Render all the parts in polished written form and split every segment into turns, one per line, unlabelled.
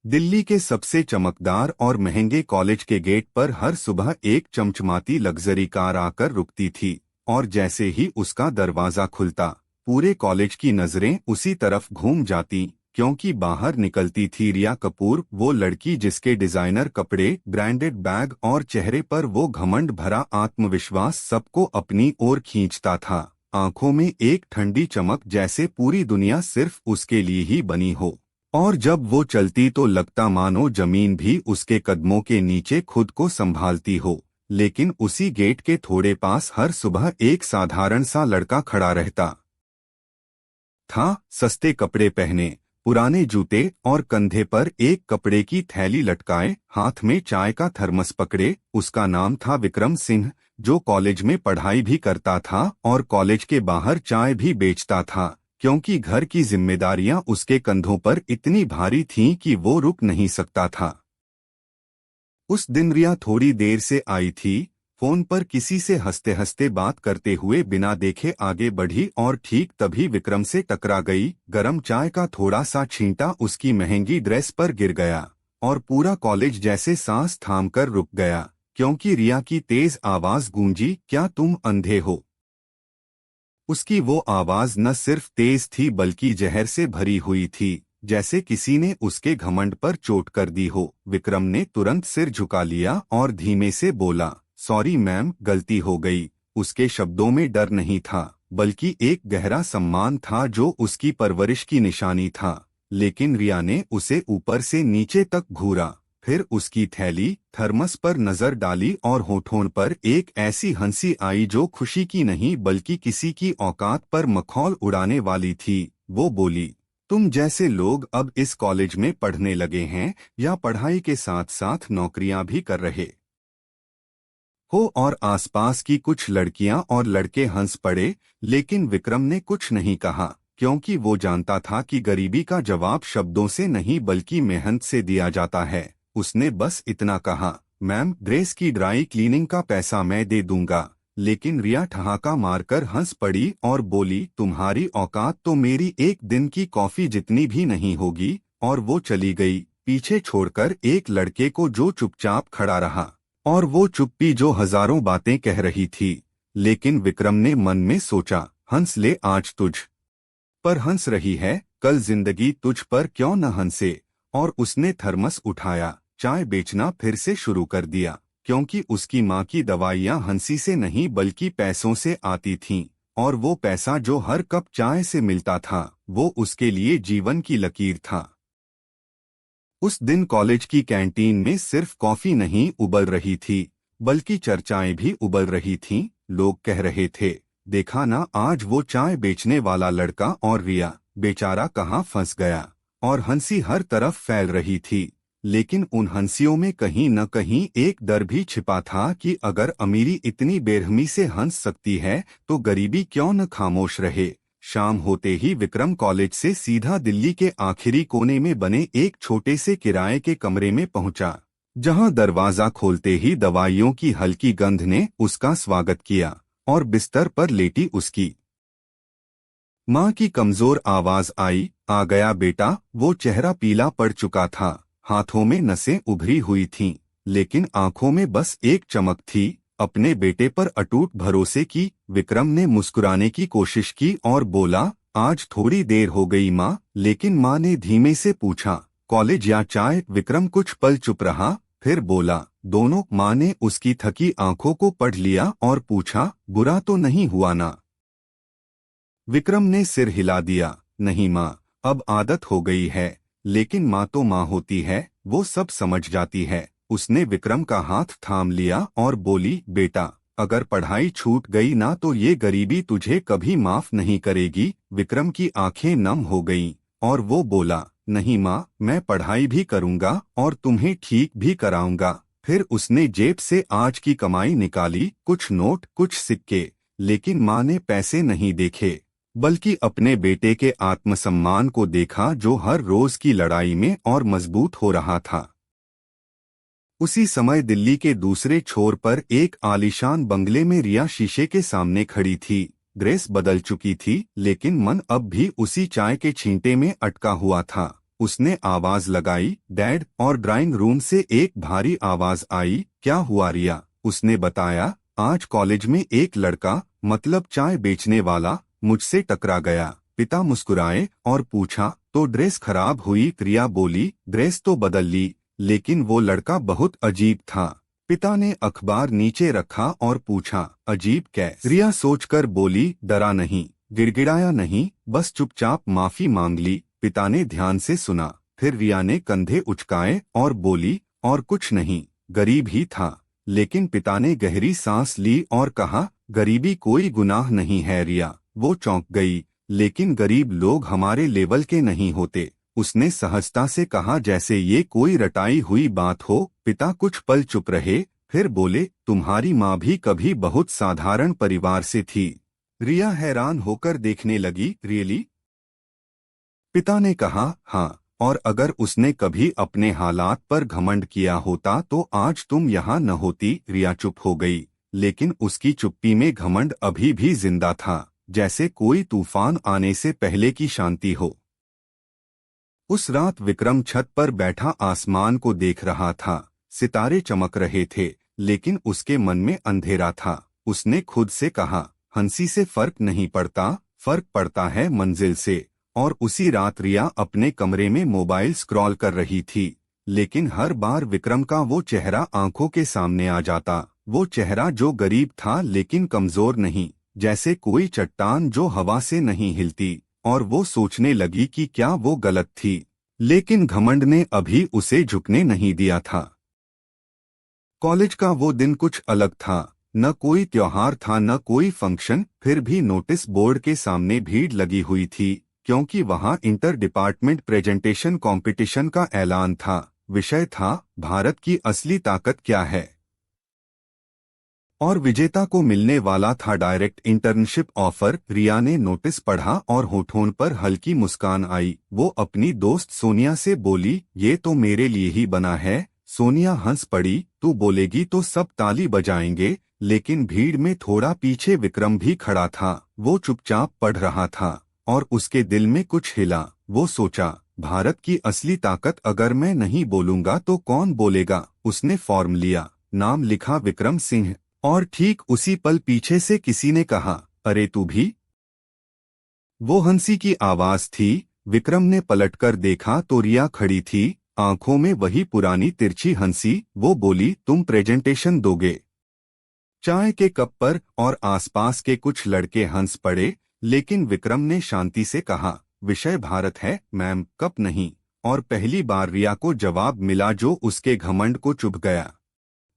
दिल्ली के सबसे चमकदार और महंगे कॉलेज के गेट पर हर सुबह एक चमचमाती लग्जरी कार आकर रुकती थी और जैसे ही उसका दरवाजा खुलता पूरे कॉलेज की नजरें उसी तरफ घूम जाती, क्योंकि बाहर निकलती थी रिया कपूर, वो लड़की जिसके डिजाइनर कपड़े, ब्रांडेड बैग और चेहरे पर वो घमंड भरा आत्मविश्वास सबको अपनी ओर खींचता था। आंखों में एक ठंडी चमक, जैसे पूरी दुनिया सिर्फ उसके लिए ही बनी हो। और जब वो चलती तो लगता मानो जमीन भी उसके कदमों के नीचे खुद को संभालती हो। लेकिन उसी गेट के थोड़े पास हर सुबह एक साधारण सा लड़का खड़ा रहता था, सस्ते कपड़े पहने, पुराने जूते और कंधे पर एक कपड़े की थैली लटकाए, हाथ में चाय का थर्मस पकड़े। उसका नाम था विक्रम सिंह, जो कॉलेज में पढ़ाई भी करता था और कॉलेज के बाहर चाय भी बेचता था, क्योंकि घर की जिम्मेदारियां उसके कंधों पर इतनी भारी थीं कि वो रुक नहीं सकता था। उस दिन रिया थोड़ी देर से आई थी, फोन पर किसी से हंसते हंसते बात करते हुए बिना देखे आगे बढ़ी और ठीक तभी विक्रम से टकरा गई। गरम चाय का थोड़ा सा छींटा उसकी महंगी ड्रेस पर गिर गया और पूरा कॉलेज जैसे सांस थामकर रुक गया, क्योंकि रिया की तेज आवाज गूंजी, क्या तुम अंधे हो? उसकी वो आवाज न सिर्फ तेज थी बल्कि जहर से भरी हुई थी, जैसे किसी ने उसके घमंड पर चोट कर दी हो। विक्रम ने तुरंत सिर झुका लिया और धीमे से बोला, सॉरी मैम, गलती हो गई। उसके शब्दों में डर नहीं था, बल्कि एक गहरा सम्मान था जो उसकी परवरिश की निशानी था। लेकिन रिया ने उसे ऊपर से नीचे तक घूरा, फिर उसकी थैली, थर्मस पर नजर डाली और होठों पर एक ऐसी हंसी आई जो खुशी की नहीं बल्कि किसी की औकात पर मखौल उड़ाने वाली थी। वो बोली, तुम जैसे लोग अब इस कॉलेज में पढ़ने लगे हैं या पढ़ाई के साथ साथ नौकरियां भी कर रहे हो? और आसपास की कुछ लड़कियां और लड़के हंस पड़े, लेकिन विक्रम ने कुछ नहीं कहा, क्योंकि वो जानता था कि गरीबी का जवाब शब्दों से नहीं बल्कि मेहनत से दिया जाता है। उसने बस इतना कहा, मैम, ड्रेस की ड्राई क्लीनिंग का पैसा मैं दे दूंगा। लेकिन रिया ठहाका मारकर हंस पड़ी और बोली, तुम्हारी औकात तो मेरी एक दिन की कॉफी जितनी भी नहीं होगी। और वो चली गई, पीछे छोड़कर एक लड़के को जो चुपचाप खड़ा रहा। और वो चुप्पी जो हजारों बातें कह रही थी। लेकिन विक्रम ने मन में सोचा, हंस ले, आज तुझ पर हंस रही है, कल जिंदगी तुझ पर क्यों न हंसे। और उसने थर्मस उठाया, चाय बेचना फिर से शुरू कर दिया, क्योंकि उसकी माँ की दवाइयाँ हंसी से नहीं बल्कि पैसों से आती थीं, और वो पैसा जो हर कप चाय से मिलता था वो उसके लिए जीवन की लकीर था। उस दिन कॉलेज की कैंटीन में सिर्फ कॉफी नहीं उबल रही थी, बल्कि चर्चाएं भी उबल रही थीं। लोग कह रहे थे, देखा ना, आज वो चाय बेचने वाला लड़का, और रिया बेचारा कहाँ फंस गया। और हंसी हर तरफ फैल रही थी, लेकिन उन हंसियों में कहीं न कहीं एक डर भी छिपा था कि अगर अमीरी इतनी बेरहमी से हंस सकती है तो गरीबी क्यों न खामोश रहे। शाम होते ही विक्रम कॉलेज से सीधा दिल्ली के आखिरी कोने में बने एक छोटे से किराए के कमरे में पहुंचा, जहां दरवाजा खोलते ही दवाइयों की हल्की गंध ने उसका स्वागत किया और बिस्तर पर लेटी उसकी माँ की कमजोर आवाज आई, आ गया बेटा। वो चेहरा पीला पड़ चुका था, हाथों में नसें उभरी हुई थीं, लेकिन आंखों में बस एक चमक थी, अपने बेटे पर अटूट भरोसे की। विक्रम ने मुस्कुराने की कोशिश की और बोला, आज थोड़ी देर हो गई माँ। लेकिन माँ ने धीमे से पूछा, कॉलेज या चाय? विक्रम कुछ पल चुप रहा, फिर बोला, दोनों। माँ ने उसकी थकी आंखों को पढ़ लिया और पूछा, बुरा तो नहीं हुआ ना? विक्रम ने सिर हिला दिया, नहीं माँ, अब आदत हो गई है। लेकिन माँ तो माँ होती है, वो सब समझ जाती है। उसने विक्रम का हाथ थाम लिया और बोली, बेटा, अगर पढ़ाई छूट गई ना तो ये गरीबी तुझे कभी माफ नहीं करेगी। विक्रम की आंखें नम हो गईं और वो बोला, नहीं माँ, मैं पढ़ाई भी करूँगा और तुम्हें ठीक भी कराऊंगा। फिर उसने जेब से आज की कमाई निकाली, कुछ नोट, कुछ सिक्के। लेकिन माँ ने पैसे नहीं देखे, बल्कि अपने बेटे के आत्मसम्मान को देखा, जो हर रोज की लड़ाई में और मजबूत हो रहा था। उसी समय दिल्ली के दूसरे छोर पर एक आलीशान बंगले में रिया शीशे के सामने खड़ी थी। ड्रेस बदल चुकी थी, लेकिन मन अब भी उसी चाय के छींटे में अटका हुआ था। उसने आवाज लगाई, डैड, और ड्राइंग रूम से एक भारी आवाज आई, क्या हुआ रिया? उसने बताया, आज कॉलेज में एक लड़का, मतलब चाय बेचने वाला, मुझसे टकरा गया। पिता मुस्कुराए और पूछा, तो ड्रेस खराब हुई? रिया बोली, ड्रेस तो बदल ली, लेकिन वो लड़का बहुत अजीब था। पिता ने अखबार नीचे रखा और पूछा, अजीब कैसे? रिया सोचकर बोली, डरा नहीं, गिड़गिड़ाया नहीं, बस चुपचाप माफी मांग ली। पिता ने ध्यान से सुना, फिर रिया ने कंधे उचकाए और बोली, और कुछ नहीं, गरीब ही था। लेकिन पिता ने गहरी सांस ली और कहा, गरीबी कोई गुनाह नहीं है रिया। वो चौंक गई, लेकिन गरीब लोग हमारे लेवल के नहीं होते। उसने सहजता से कहा, जैसे ये कोई रटाई हुई बात हो। पिता कुछ पल चुप रहे, फिर बोले, तुम्हारी माँ भी कभी बहुत साधारण परिवार से थी। रिया हैरान होकर देखने लगी, रियली? पिता ने कहा, हाँ, और अगर उसने कभी अपने हालात पर घमंड किया होता तो आज तुम यहाँ न होती। रिया चुप हो गई, लेकिन उसकी चुप्पी में घमंड अभी भी जिंदा था, जैसे कोई तूफान आने से पहले की शांति हो। उस रात विक्रम छत पर बैठा आसमान को देख रहा था। सितारे चमक रहे थे, लेकिन उसके मन में अंधेरा था। उसने खुद से कहा, हंसी से फर्क नहीं पड़ता, फर्क पड़ता है मंजिल से। और उसी रात रिया अपने कमरे में मोबाइल स्क्रॉल कर रही थी, लेकिन हर बार विक्रम का वो चेहरा आंखों के सामने आ जाता। वो चेहरा जो गरीब था लेकिन कमजोर नहीं, जैसे कोई चट्टान जो हवा से नहीं हिलती। और वो सोचने लगी कि क्या वो गलत थी, लेकिन घमंड ने अभी उसे झुकने नहीं दिया था। कॉलेज का वो दिन कुछ अलग था। न कोई त्योहार था, न कोई फंक्शन, फिर भी नोटिस बोर्ड के सामने भीड़ लगी हुई थी, क्योंकि वहां इंटर डिपार्टमेंट प्रेजेंटेशन कंपटीशन का ऐलान था। विषय था, भारत की असली ताकत क्या है। और विजेता को मिलने वाला था डायरेक्ट इंटर्नशिप ऑफर। रिया ने नोटिस पढ़ा और होठों पर हल्की मुस्कान आई। वो अपनी दोस्त सोनिया से बोली, ये तो मेरे लिए ही बना है। सोनिया हंस पड़ी, तू बोलेगी तो सब ताली बजाएंगे। लेकिन भीड़ में थोड़ा पीछे विक्रम भी खड़ा था। वो चुपचाप पढ़ रहा था और उसके दिल में कुछ हिला। वो सोचा, भारत की असली ताकत अगर मैं नहीं बोलूंगा तो कौन बोलेगा। उसने फॉर्म लिया, नाम लिखा विक्रम सिंह, और ठीक उसी पल पीछे से किसी ने कहा, अरे तू भी? वो हंसी की आवाज थी। विक्रम ने पलटकर देखा तो रिया खड़ी थी, आंखों में वही पुरानी तिरछी हंसी। वो बोली, तुम प्रेजेंटेशन दोगे? चाय के कप पर और आसपास के कुछ लड़के हंस पड़े, लेकिन विक्रम ने शांति से कहा, विषय भारत है मैम, कप नहीं। और पहली बार रिया को जवाब मिला जो उसके घमंड को चुभ गया।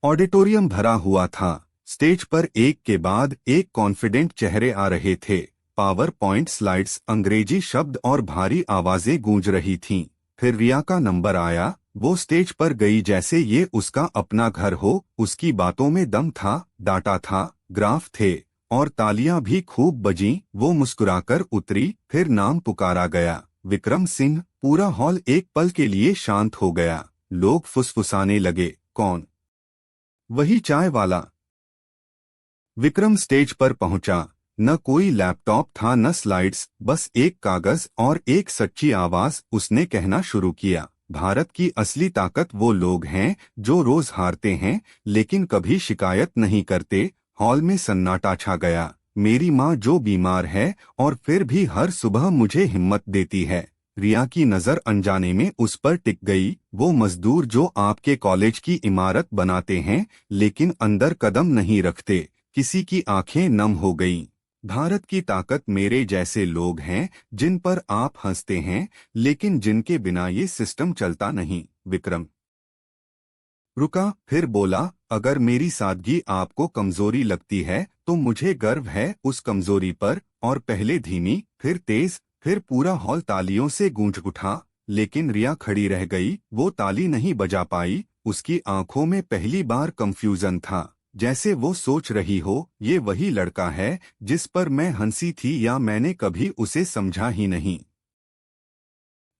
ऑडिटोरियम भरा हुआ था। स्टेज पर एक के बाद एक कॉन्फिडेंट चेहरे आ रहे थे। पावर पॉइंट स्लाइड्स, अंग्रेजी शब्द और भारी आवाजें गूंज रही थीं। फिर रिया का नंबर आया। वो स्टेज पर गई जैसे ये उसका अपना घर हो। उसकी बातों में दम था, डाटा था, ग्राफ थे, और तालियां भी खूब बजीं। वो मुस्कुराकर उतरी, फिर नाम पुकारा गया, विक्रम सिंह। पूरा हॉल एक पल के लिए शांत हो गया। लोग फुसफुसाने लगे, कौन? वही चाय वाला। विक्रम स्टेज पर पहुंचा। न कोई लैपटॉप था, न स्लाइड्स, बस एक कागज और एक सच्ची आवाज। उसने कहना शुरू किया, भारत की असली ताकत वो लोग हैं जो रोज हारते हैं लेकिन कभी शिकायत नहीं करते। हॉल में सन्नाटा छा गया। मेरी माँ जो बीमार है और फिर भी हर सुबह मुझे हिम्मत देती है। रिया की नजर अनजाने में उस पर टिक गई। वो मजदूर जो आपके कॉलेज की इमारत बनाते हैं लेकिन अंदर कदम नहीं रखते। किसी की आंखें नम हो गईं। भारत की ताकत मेरे जैसे लोग हैं जिन पर आप हंसते हैं लेकिन जिनके बिना ये सिस्टम चलता नहीं। विक्रम रुका, फिर बोला, अगर मेरी सादगी आपको कमजोरी लगती है तो मुझे गर्व है उस कमजोरी पर। और पहले धीमी, फिर तेज, फिर पूरा हॉल तालियों से गूंज उठा। लेकिन रिया खड़ी रह गई। वो ताली नहीं बजा पाई। उसकी आंखों में पहली बार कंफ्यूजन था, जैसे वो सोच रही हो, ये वही लड़का है जिस पर मैं हंसी थी या मैंने कभी उसे समझा ही नहीं।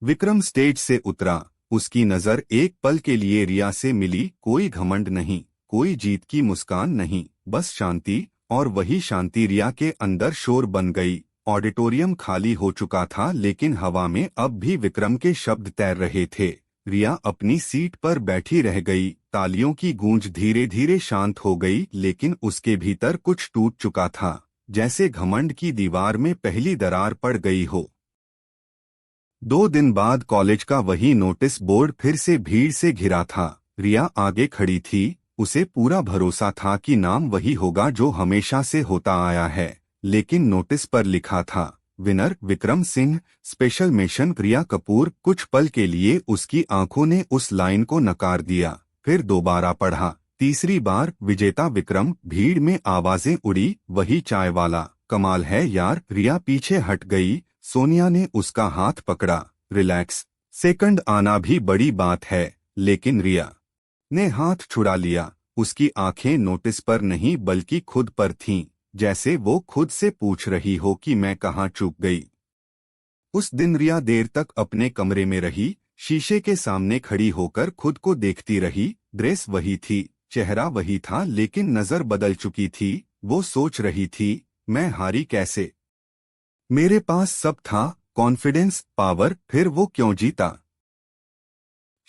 विक्रम स्टेज से उतरा। उसकी नजर एक पल के लिए रिया से मिली। कोई घमंड नहीं, कोई जीत की मुस्कान नहीं, बस शांति। और वही शांति रिया के अंदर शोर बन गई। ऑडिटोरियम खाली हो चुका था, लेकिन हवा में अब भी विक्रम के शब्द तैर रहे थे। रिया अपनी सीट पर बैठी रह गई। तालियों की गूंज धीरे धीरे शांत हो गई, लेकिन उसके भीतर कुछ टूट चुका था, जैसे घमंड की दीवार में पहली दरार पड़ गई हो। 2 दिन बाद कॉलेज का वही नोटिस बोर्ड फिर से भीड़ से घिरा था। रिया आगे खड़ी थी। उसे पूरा भरोसा था कि नाम वही होगा जो हमेशा से होता आया है, लेकिन नोटिस पर लिखा था winner Vikram Singh, special mission Riya Kapoor. कुछ पल के लिए उसकी आंखों ने उस लाइन को नकार दिया, फिर दोबारा पढ़ा। तीसरी बार विजेता विक्रम। भीड़ में आवाजें उड़ी, वही चाय वाला। कमाल है यार। रिया पीछे हट गई। सोनिया ने उसका हाथ पकड़ा। रिलैक्स, सेकंड आना भी बड़ी बात है। लेकिन रिया ने हाथ छुड़ा लिया। उसकी आंखें नोटिस पर नहीं बल्कि खुद पर थीं, जैसे वो खुद से पूछ रही हो कि मैं कहाँ चूक गई। उस दिन रिया देर तक अपने कमरे में रही, शीशे के सामने खड़ी होकर खुद को देखती रही। ड्रेस वही थी, चेहरा वही था, लेकिन नजर बदल चुकी थी। वो सोच रही थी, मैं हारी कैसे? मेरे पास सब था, कॉन्फिडेंस, पावर, फिर वो क्यों जीता?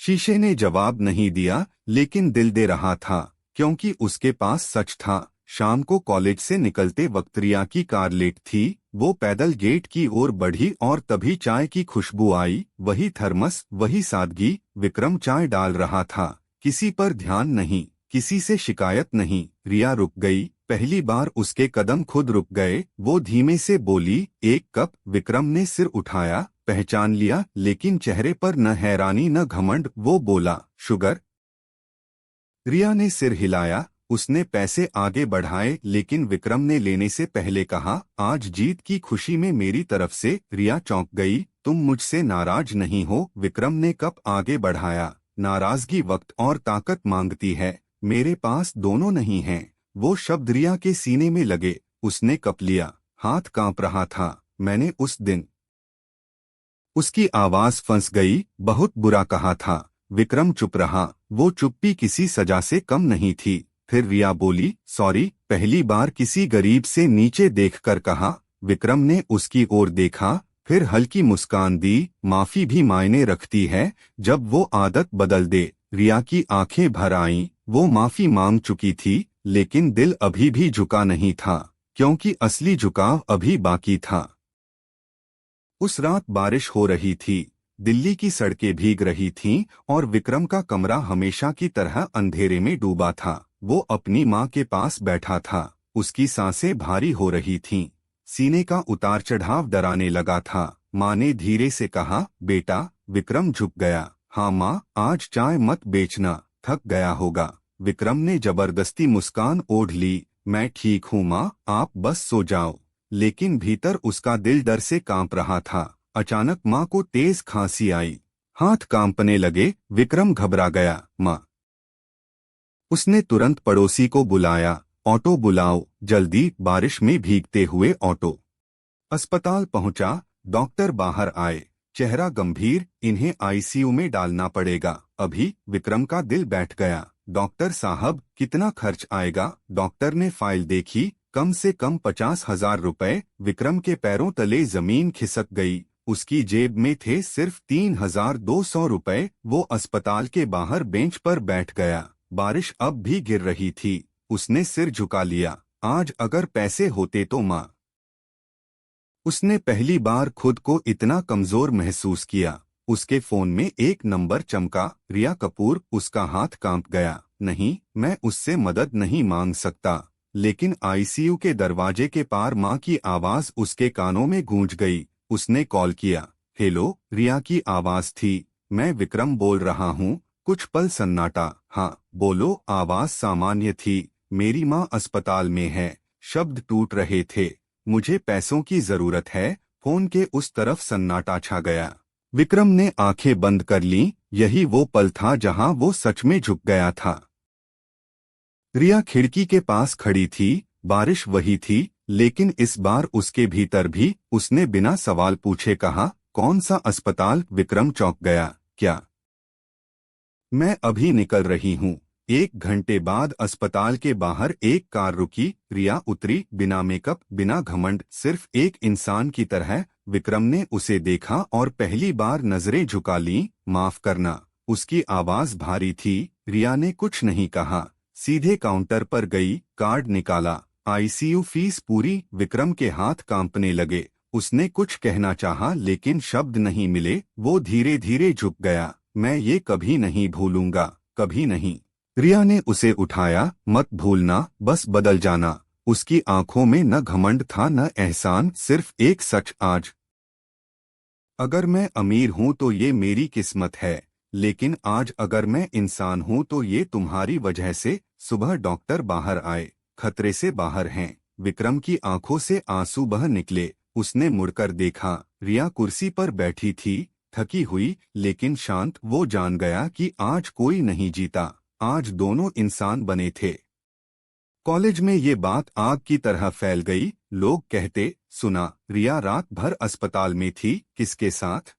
शीशे ने जवाब नहीं दिया, लेकिन दिल दे रहा था, क्योंकि उसके पास सच था। शाम को कॉलेज से निकलते वक्त रिया की कार लेट थी। वो पैदल गेट की ओर बढ़ी और तभी चाय की खुशबू आई। वही थर्मस, वही सादगी। विक्रम चाय डाल रहा था, किसी पर ध्यान नहीं, किसी से शिकायत नहीं। रिया रुक गई। पहली बार उसके कदम खुद रुक गए। वो धीमे से बोली, एक कप। विक्रम ने सिर उठाया, पहचान लिया, लेकिन चेहरे पर न हैरानी न घमंड। वो बोला, शुगर। रिया ने सिर हिलाया। उसने पैसे आगे बढ़ाए, लेकिन विक्रम ने लेने से पहले कहा, आज जीत की खुशी में मेरी तरफ से। रिया चौंक गई। तुम मुझसे नाराज नहीं हो? विक्रम ने कप आगे बढ़ाया। नाराजगी वक्त और ताकत मांगती है, मेरे पास दोनों नहीं हैं। वो शब्द रिया के सीने में लगे। उसने कप लिया, हाथ कांप रहा था। मैंने उस दिन। उसकी आवाज फंस गई। बहुत बुरा कहा था। विक्रम चुप रहा। वो चुप्पी किसी सजा से कम नहीं थी। फिर रिया बोली, सॉरी। पहली बार किसी गरीब से नीचे देखकर कहा। विक्रम ने उसकी ओर देखा, फिर हल्की मुस्कान दी। माफी भी मायने रखती है, जब वो आदत बदल दे। रिया की आंखें भर आईं। वो माफी मांग चुकी थी, लेकिन दिल अभी भी झुका नहीं था, क्योंकि असली झुकाव अभी बाकी था। उस रात बारिश हो रही थी। दिल्ली की सड़कें भीग रही थीं और विक्रम का कमरा हमेशा की तरह अंधेरे में डूबा था। वो अपनी माँ के पास बैठा था। उसकी सांसें भारी हो रही थीं। सीने का उतार चढ़ाव डराने लगा था। माँ ने धीरे से कहा, बेटा। विक्रम झुक गया। हाँ माँ, आज चाय मत बेचना, थक गया होगा। विक्रम ने जबरदस्ती मुस्कान ओढ़ ली। मैं ठीक हूँ माँ, आप बस सो जाओ। लेकिन भीतर उसका दिल डर से कांप रहा था। अचानक माँ को तेज खांसी आई। हाथ कांपने लगे। विक्रम घबरा गया। माँ। उसने तुरंत पड़ोसी को बुलाया। ऑटो बुलाओ, जल्दी। बारिश में भीगते हुए ऑटो अस्पताल पहुंचा। डॉक्टर बाहर आए, चेहरा गंभीर। इन्हें आईसीयू में डालना पड़ेगा अभी। विक्रम का दिल बैठ गया। डॉक्टर साहब, कितना खर्च आएगा? डॉक्टर ने फाइल देखी। कम से कम 50,000 रुपए। विक्रम के पैरों तले जमीन खिसक गई। उसकी जेब में थे सिर्फ 3,200 रुपए। वो अस्पताल के बाहर बेंच पर बैठ गया। बारिश अब भी गिर रही थी। उसने सिर झुका लिया। आज अगर पैसे होते तो माँ। उसने पहली बार खुद को इतना कमजोर महसूस किया। उसके फोन में एक नंबर चमका। रिया कपूर। उसका हाथ कांप गया। नहीं, मैं उससे मदद नहीं मांग सकता। लेकिन आईसीयू के दरवाजे के पार माँ की आवाज उसके कानों में गूंज गई। उसने कॉल किया। हेलो, रिया की आवाज थी। मैं विक्रम बोल रहा हूँ। कुछ पल सन्नाटा। हाँ बोलो। आवाज सामान्य थी। मेरी माँ अस्पताल में है। शब्द टूट रहे थे। मुझे पैसों की जरूरत है। फोन के उस तरफ सन्नाटा छा गया। विक्रम ने आंखें बंद कर लीं। यही वो पल था जहां वो सच में झुक गया था। रिया खिड़की के पास खड़ी थी। बारिश वही थी, लेकिन इस बार उसके भीतर भी। उसने बिना सवाल पूछे कहा, कौन सा अस्पताल? विक्रम चौंक गया। क्या? मैं अभी निकल रही हूँ। 1 घंटे बाद अस्पताल के बाहर एक कार रुकी। रिया उतरी, बिना मेकअप, बिना घमंड, सिर्फ एक इंसान की तरह। विक्रम ने उसे देखा और पहली बार नजरें झुका लीं। माफ करना। उसकी आवाज भारी थी। रिया ने कुछ नहीं कहा, सीधे काउंटर पर गई, कार्ड निकाला। आईसीयू फीस पूरी। विक्रम के हाथ कांपने लगे। उसने कुछ कहना चाहा लेकिन शब्द नहीं मिले। वो धीरे धीरे झुक गया। मैं ये कभी नहीं भूलूंगा, कभी नहीं। रिया ने उसे उठाया। मत भूलना, बस बदल जाना। उसकी आंखों में न घमंड था न एहसान, सिर्फ एक सच। आज अगर मैं अमीर हूं तो ये मेरी किस्मत है, लेकिन आज अगर मैं इंसान हूं तो ये तुम्हारी वजह से। सुबह डॉक्टर बाहर आए। खतरे से बाहर हैं। विक्रम की आंखों से आंसू बह निकले। उसने मुड़कर देखा। रिया कुर्सी पर बैठी थी, थकी हुई लेकिन शांत। वो जान गया कि आज कोई नहीं जीता, आज दोनों इंसान बने थे। कॉलेज में ये बात आग की तरह फैल गई। लोग कहते, सुना, रिया रात भर अस्पताल में थी। किसके साथ?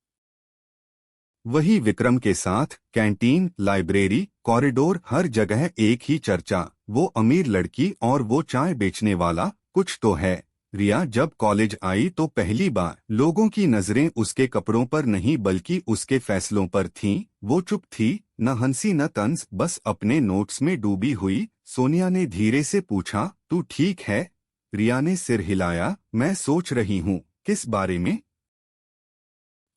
वही विक्रम के साथ। कैंटीन, लाइब्रेरी, कॉरिडोर, हर जगह एक ही चर्चा। वो अमीर लड़की और वो चाय बेचने वाला, कुछ तो है। रिया जब कॉलेज आई तो पहली बार लोगों की नजरें उसके कपड़ों पर नहीं बल्कि उसके फैसलों पर थीं। वो चुप थी, न हंसी न तंज, बस अपने नोट्स में डूबी हुई। सोनिया ने धीरे से पूछा, तू ठीक है? रिया ने सिर हिलाया। मैं सोच रही हूँ। किस बारे में?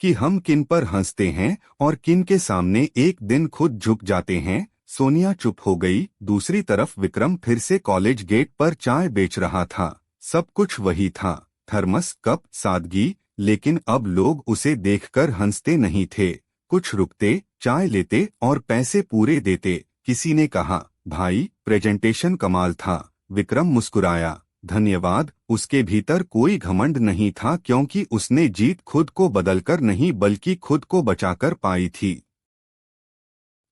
कि हम किन पर हंसते हैं और किन के सामने एक दिन खुद झुक जाते हैं। सोनिया चुप हो गई। दूसरी तरफ विक्रम फिर से कॉलेज गेट पर चाय बेच रहा था। सब कुछ वही था, थर्मस, कप, सादगी। लेकिन अब लोग उसे देखकर हंसते नहीं थे। कुछ रुकते, चाय लेते और पैसे पूरे देते। किसी ने कहा, भाई प्रेजेंटेशन कमाल था। विक्रम मुस्कुराया, धन्यवाद। उसके भीतर कोई घमंड नहीं था, क्योंकि उसने जीत खुद को बदलकर नहीं बल्कि खुद को बचाकर पाई थी।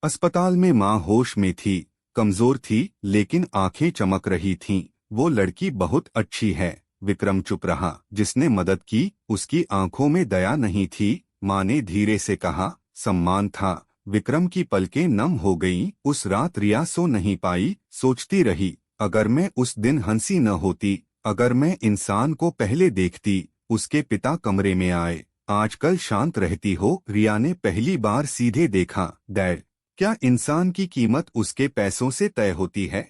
अस्पताल में माँ होश में थी, कमजोर थी लेकिन आंखें चमक रही थीं। वो लड़की बहुत अच्छी है। विक्रम चुप रहा। जिसने मदद की उसकी आंखों में दया नहीं थी। माँ ने धीरे से कहा, सम्मान था। विक्रम की पलकें नम हो गईं। उस रात रिया सो नहीं पाई, सोचती रही, अगर मैं उस दिन हंसी न होती, अगर मैं इंसान को पहले देखती। उसके पिता कमरे में आए। आजकल शांत रहती हो? रिया ने पहली बार सीधे देखा। डैड, क्या इंसान की कीमत उसके पैसों से तय होती है?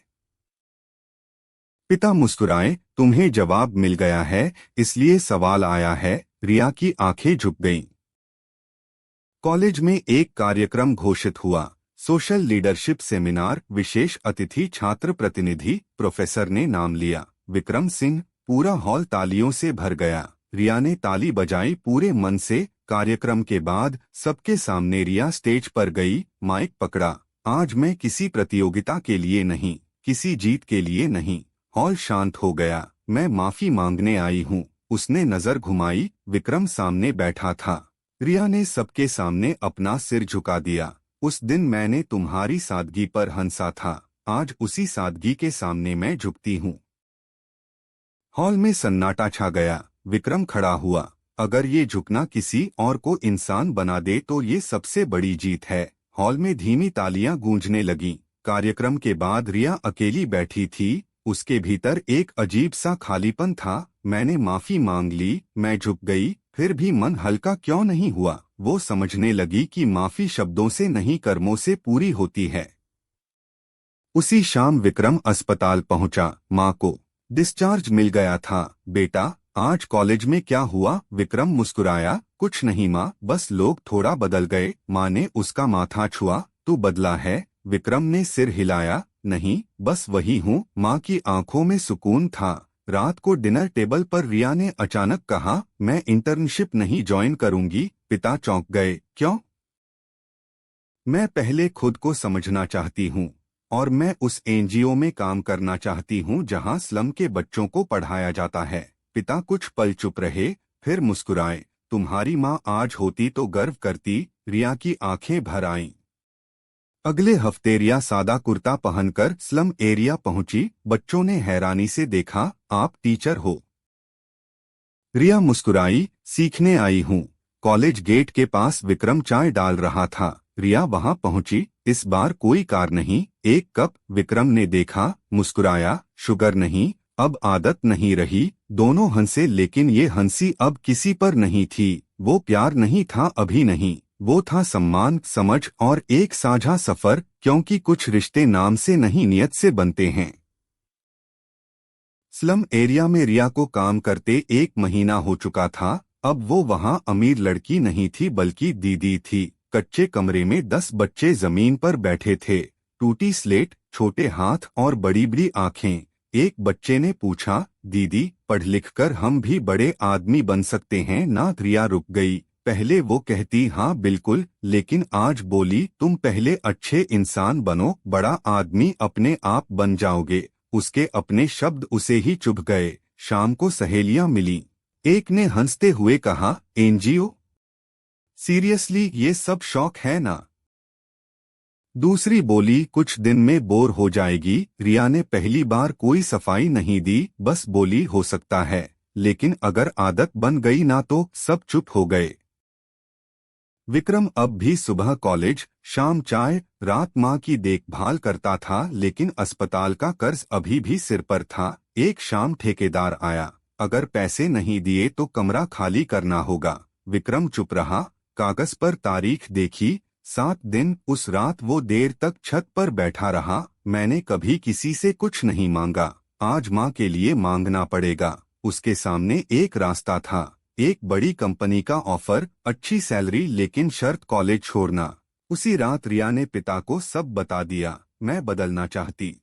पिता मुस्कुराए, तुम्हें जवाब मिल गया है, इसलिए सवाल आया है। रिया की आंखें झुक गईं। कॉलेज में एक कार्यक्रम घोषित हुआ, सोशल लीडरशिप सेमिनार। विशेष अतिथि छात्र प्रतिनिधि। प्रोफेसर ने नाम लिया, विक्रम सिंह। पूरा हॉल तालियों से भर गया। रिया ने ताली बजाई पूरे मन से। कार्यक्रम के बाद सबके सामने रिया स्टेज पर गई, माइक पकड़ा। आज मैं किसी प्रतियोगिता के लिए नहीं, किसी जीत के लिए नहीं। हॉल शांत हो गया। मैं माफी मांगने आई हूँ। उसने नजर घुमाई। विक्रम सामने बैठा था। रिया ने सबके सामने अपना सिर झुका दिया। उस दिन मैंने तुम्हारी सादगी पर हंसा था, आज उसी सादगी के सामने मैं झुकती हूँ। हॉल में सन्नाटा छा गया। विक्रम खड़ा हुआ। अगर ये झुकना किसी और को इंसान बना दे तो ये सबसे बड़ी जीत है। हॉल में धीमी तालियां गूंजने लगीं। कार्यक्रम के बाद रिया अकेली बैठी थी। उसके भीतर एक अजीब सा खालीपन था। मैंने माफी मांग ली, मैं झुक गई, फिर भी मन हल्का क्यों नहीं हुआ। वो समझने लगी कि माफी शब्दों से नहीं कर्मों से पूरी होती है। उसी शाम विक्रम अस्पताल पहुंचा। माँ को डिस्चार्ज मिल गया था। बेटा, आज कॉलेज में क्या हुआ? विक्रम मुस्कुराया, कुछ नहीं माँ, बस लोग थोड़ा बदल गए। माँ ने उसका माथा छुआ। तू बदला है? विक्रम ने सिर हिलाया, नहीं, बस वही हूँ। माँ की आंखों में सुकून था। रात को डिनर टेबल पर रिया ने अचानक कहा, मैं इंटर्नशिप नहीं ज्वाइन करूंगी। पिता चौंक गए। क्यों? मैं पहले खुद को समझना चाहती हूँ और मैं उस एनजीओ में काम करना चाहती हूँ जहाँ स्लम के बच्चों को पढ़ाया जाता है। पिता कुछ पल चुप रहे, फिर मुस्कुराए। तुम्हारी माँ आज होती तो गर्व करती। रिया की आंखें भर आईं। अगले हफ्ते रिया सादा कुर्ता पहनकर स्लम एरिया पहुंची। बच्चों ने हैरानी से देखा, आप टीचर हो? रिया मुस्कुराई, सीखने आई हूँ। कॉलेज गेट के पास विक्रम चाय डाल रहा था। रिया वहां पहुंची, इस बार कोई कार नहीं। एक कप। विक्रम ने देखा, मुस्कुराया। शुगर नहीं, अब आदत नहीं रही। दोनों हंसे, लेकिन ये हंसी अब किसी पर नहीं थी। वो प्यार नहीं था, अभी नहीं। वो था सम्मान, समझ और एक साझा सफर, क्योंकि कुछ रिश्ते नाम से नहीं, नियत से बनते हैं। स्लम एरिया में रिया को काम करते 1 महीना हो चुका था। अब वो वहाँ अमीर लड़की नहीं थी, बल्कि दीदी थी। कच्चे कमरे में 10 बच्चे जमीन पर बैठे थे। टूटी स्लेट, छोटे हाथ और बड़ी बड़ी आंखें। एक बच्चे ने पूछा, दीदी, पढ़ लिख कर हम भी बड़े आदमी बन सकते हैं ना? रिया रुक गई। पहले वो कहती हाँ बिल्कुल, लेकिन आज बोली तुम पहले अच्छे इंसान बनो, बड़ा आदमी अपने आप बन जाओगे। उसके अपने शब्द उसे ही चुभ गए। शाम को सहेलियां मिली। एक ने हंसते हुए कहा, एनजीओ? सीरियसली, ये सब शौक है ना? दूसरी बोली, कुछ दिन में बोर हो जाएगी। रिया ने पहली बार कोई सफाई नहीं दी, बस बोली हो सकता है, लेकिन अगर आदत बन गई ना? तो सब चुप हो गए। विक्रम अब भी सुबह कॉलेज, शाम चाय, रात माँ की देखभाल करता था, लेकिन अस्पताल का कर्ज अभी भी सिर पर था। एक शाम ठेकेदार आया, अगर पैसे नहीं दिए तो कमरा खाली करना होगा। विक्रम चुप रहा, कागज पर तारीख देखी, 7 दिन। उस रात वो देर तक छत पर बैठा रहा। मैंने कभी किसी से कुछ नहीं मांगा, आज माँ के लिए मांगना पड़ेगा। उसके सामने एक रास्ता था, एक बड़ी कंपनी का ऑफर, अच्छी सैलरी, लेकिन शर्त कॉलेज छोड़ना। उसी रात रिया ने पिता को सब बता दिया। मैं बदलना चाहती